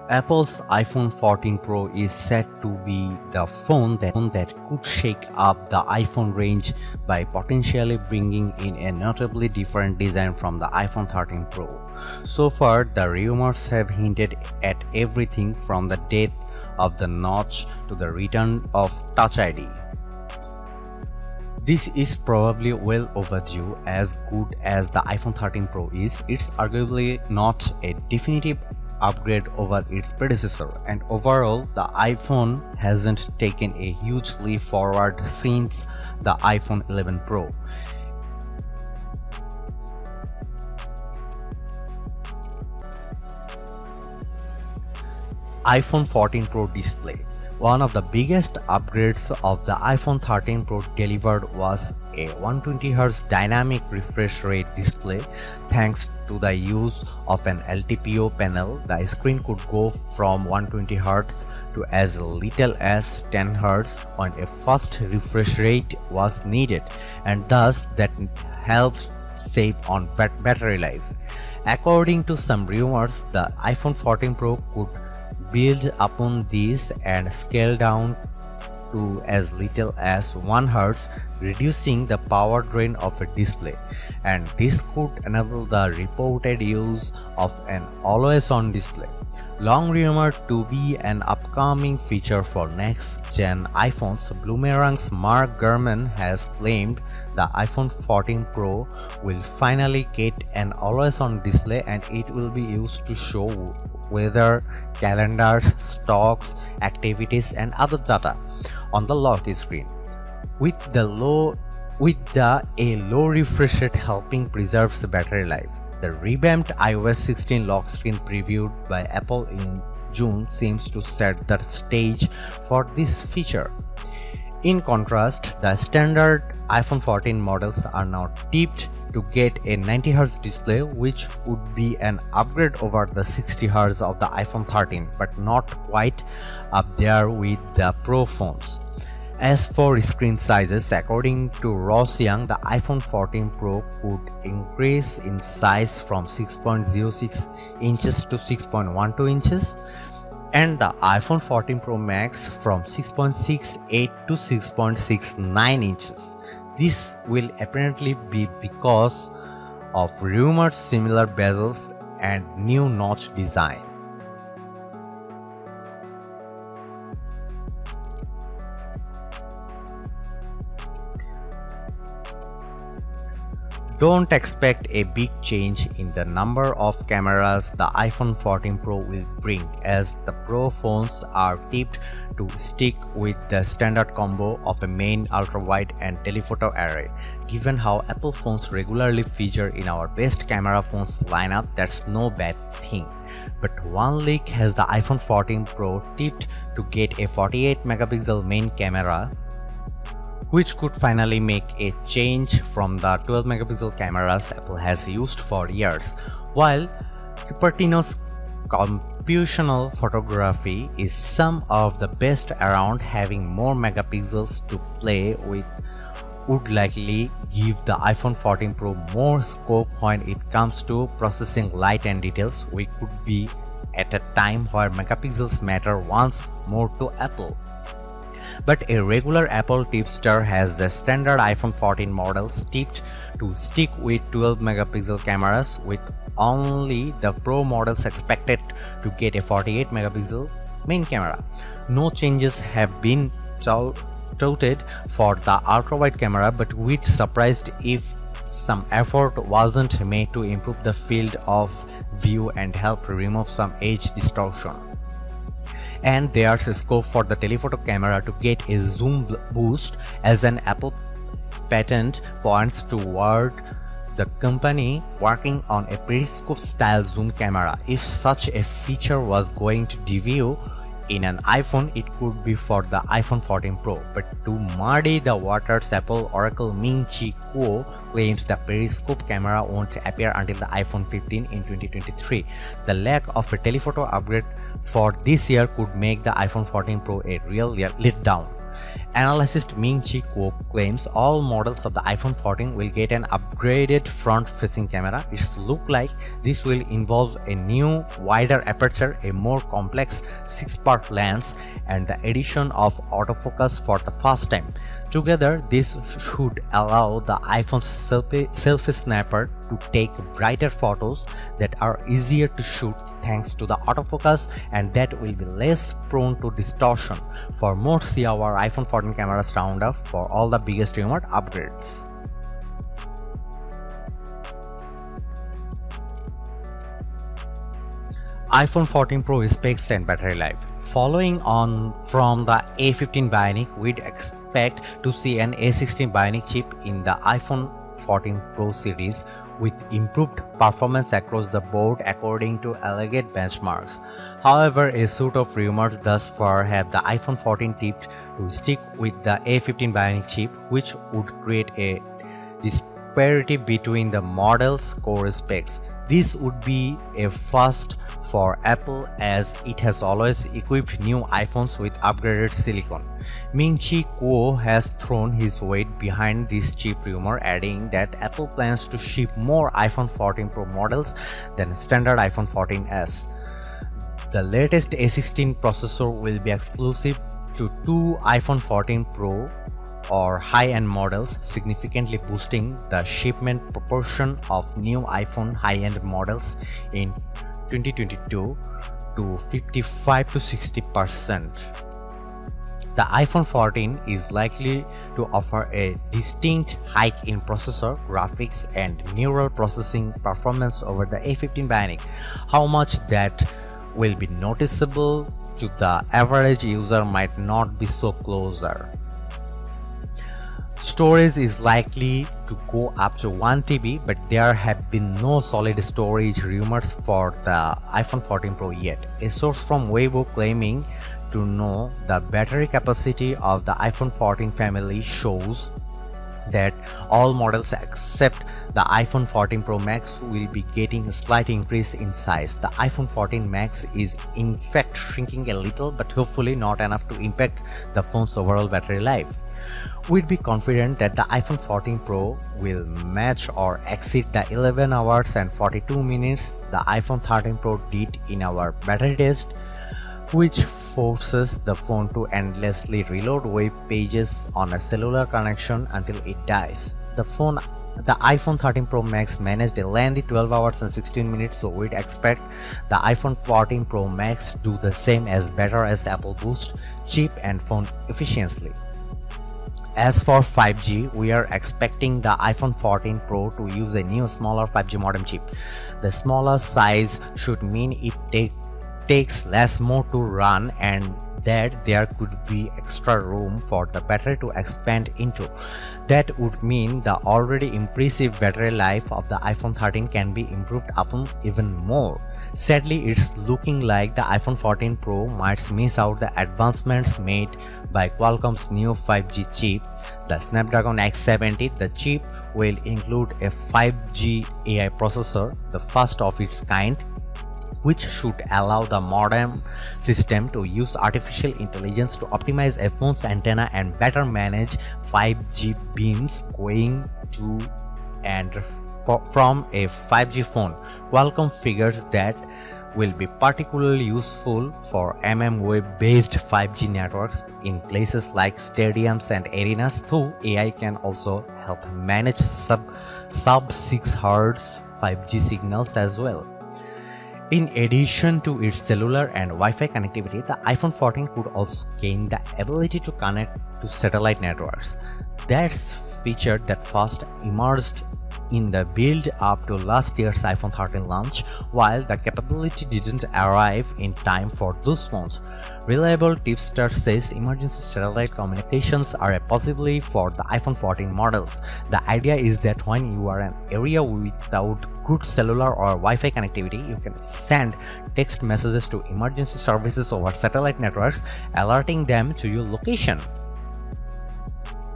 Apple's iPhone 14 Pro is said to be the phone that could shake up the iPhone range by potentially bringing in a notably different design from the iPhone 13 Pro. So far, the rumors have hinted at everything from the death of the notch to the return of Touch ID. This is probably well overdue. As good as the iPhone 13 Pro is, it's arguably not a definitive upgrade over its predecessor, and overall the iPhone hasn't taken a huge leap forward since the iPhone 11 Pro. iPhone 14 Pro display. One of the biggest upgrades of the iPhone 13 Pro delivered was a 120Hz dynamic refresh rate display. Thanks to the use of an LTPO panel, the screen could go from 120Hz to as little as 10Hz when a fast refresh rate was needed, and thus that helps save on battery life. According to some rumors, the iPhone 14 Pro could build upon this and scale down to as little as 1 Hz, reducing the power drain of a display, and this could enable the reported use of an always-on display, long rumored to be an upcoming feature for next-gen iPhones. Boomerang's Mark Gurman has claimed the iPhone 14 Pro will finally get an always-on display, and it will be used to show weather, calendars, stocks, activities, and other data on the lock screen. With a low refresh rate helping preserve the battery life. The revamped iOS 16 lock screen previewed by Apple in June seems to set the stage for this feature. In contrast, the standard iPhone 14 models are now tipped to get a 90Hz display, which would be an upgrade over the 60Hz of the iPhone 13, but not quite up there with the Pro phones. As for screen sizes, according to Ross Young, the iPhone 14 Pro could increase in size from 6.06 inches to 6.12 inches, and the iPhone 14 Pro Max from 6.68 to 6.69 inches. This will apparently be because of rumored similar bezels and new notch design. Don't expect a big change in the number of cameras the iPhone 14 Pro will bring, as the Pro phones are tipped to stick with the standard combo of a main, ultra-wide, and telephoto array. Given how Apple phones regularly feature in our best camera phones lineup, that's no bad thing. But one leak has the iPhone 14 Pro tipped to get a 48 megapixel main camera, which could finally make a change from the 12 megapixel cameras Apple has used for years. While Cupertino's computational photography is some of the best around, having more megapixels to play with would likely give the iPhone 14 Pro more scope when it comes to processing light and details. We could be at a time where megapixels matter once more to Apple. But a regular Apple tipster has the standard iPhone 14 models tipped to stick with 12 megapixel cameras, with only the Pro models expected to get a 48 megapixel main camera. No changes have been touted for the ultra-wide camera, but we'd surprised if some effort wasn't made to improve the field of view and help remove some edge distortion. And there's a scope for the telephoto camera to get a zoom boost, as an Apple patent points toward the company working on a periscope style zoom camera. If such a feature was going to debut in an iPhone, it could be for the iPhone 14 Pro. But to muddy the waters, Apple Oracle Ming-Chi Kuo claims the periscope camera won't appear until the iPhone 15 in 2023. The lack of a telephoto upgrade for this year could make the iPhone 14 Pro a real letdown. Analyst Ming-Chi Kuo claims all models of the iPhone 14 will get an upgraded front-facing camera. It looks like this will involve a new, wider aperture, a more complex 6-part lens, and the addition of autofocus for the first time. Together, this should allow the iPhone's selfie snapper to take brighter photos that are easier to shoot thanks to the autofocus, and that will be less prone to distortion. For more, see our iPhone 14 cameras roundup for all the biggest rumored upgrades. iPhone 14 Pro specs and battery life. Following on from the A15 Bionic, we'd expect to see an A16 Bionic chip in the iPhone 14 Pro series with improved performance across the board according to alleged benchmarks. However, a suite of rumors thus far have the iPhone 14 tipped to stick with the A15 Bionic chip, which would create a disparity between the model's core specs. This would be a first for Apple, as it has always equipped new iPhones with upgraded silicon. Ming-Chi Kuo has thrown his weight behind this chip rumor, adding that Apple plans to ship more iPhone 14 Pro models than standard iPhone 14s. The latest A16 processor will be exclusive to two iPhone 14 Pro or high-end models, significantly boosting the shipment proportion of new iPhone high-end models in 2022 to 55 to 60%. The iPhone 14 is likely to offer a distinct hike in processor, graphics, and neural processing performance over the A15 Bionic. How much that will be noticeable to the average user might not be so closer. Storage is likely to go up to 1 TB, but there have been no solid storage rumors for the iPhone 14 Pro yet. A source from Weibo claiming to know the battery capacity of the iPhone 14 family shows that all models except the iPhone 14 Pro Max will be getting a slight increase in size. The iPhone 14 Max is in fact shrinking a little, but hopefully not enough to impact the phone's overall battery life. We'd be confident that the iPhone 14 Pro will match or exceed the 11 hours and 42 minutes the iPhone 13 Pro did in our battery test, which forces the phone to endlessly reload web pages on a cellular connection until it dies. The iPhone 13 Pro Max managed a lengthy 12 hours and 16 minutes, so we'd expect the iPhone 14 Pro Max do the same as better as Apple boost chip and phone efficiency. As for 5G, we are expecting the iPhone 14 Pro to use a new smaller 5G modem chip. The smaller size should mean it takes more to run, and that there could be extra room for the battery to expand into. That would mean the already impressive battery life of the iPhone 13 can be improved upon even more. Sadly, it's looking like the iPhone 14 Pro might miss out the advancements made by Qualcomm's new 5G chip, the Snapdragon X70. The chip will include a 5G AI processor, the first of its kind, which should allow the modem system to use artificial intelligence to optimize a phone's antenna and better manage 5G beams going to and from a 5G phone. Qualcomm figures that will be particularly useful for mmWave-based 5G networks in places like stadiums and arenas, though AI can also help manage sub 6 Hz 5G signals as well. In addition to its cellular and Wi-Fi connectivity, the iPhone 14 could also gain the ability to connect to satellite networks. That's feature that first emerged in the build-up to last year's iPhone 13 launch, while the capability didn't arrive in time for those phones. Reliable tipster says emergency satellite communications are a possibility for the iPhone 14 models. The idea is that when you are in an area without good cellular or Wi-Fi connectivity, you can send text messages to emergency services over satellite networks, alerting them to your location.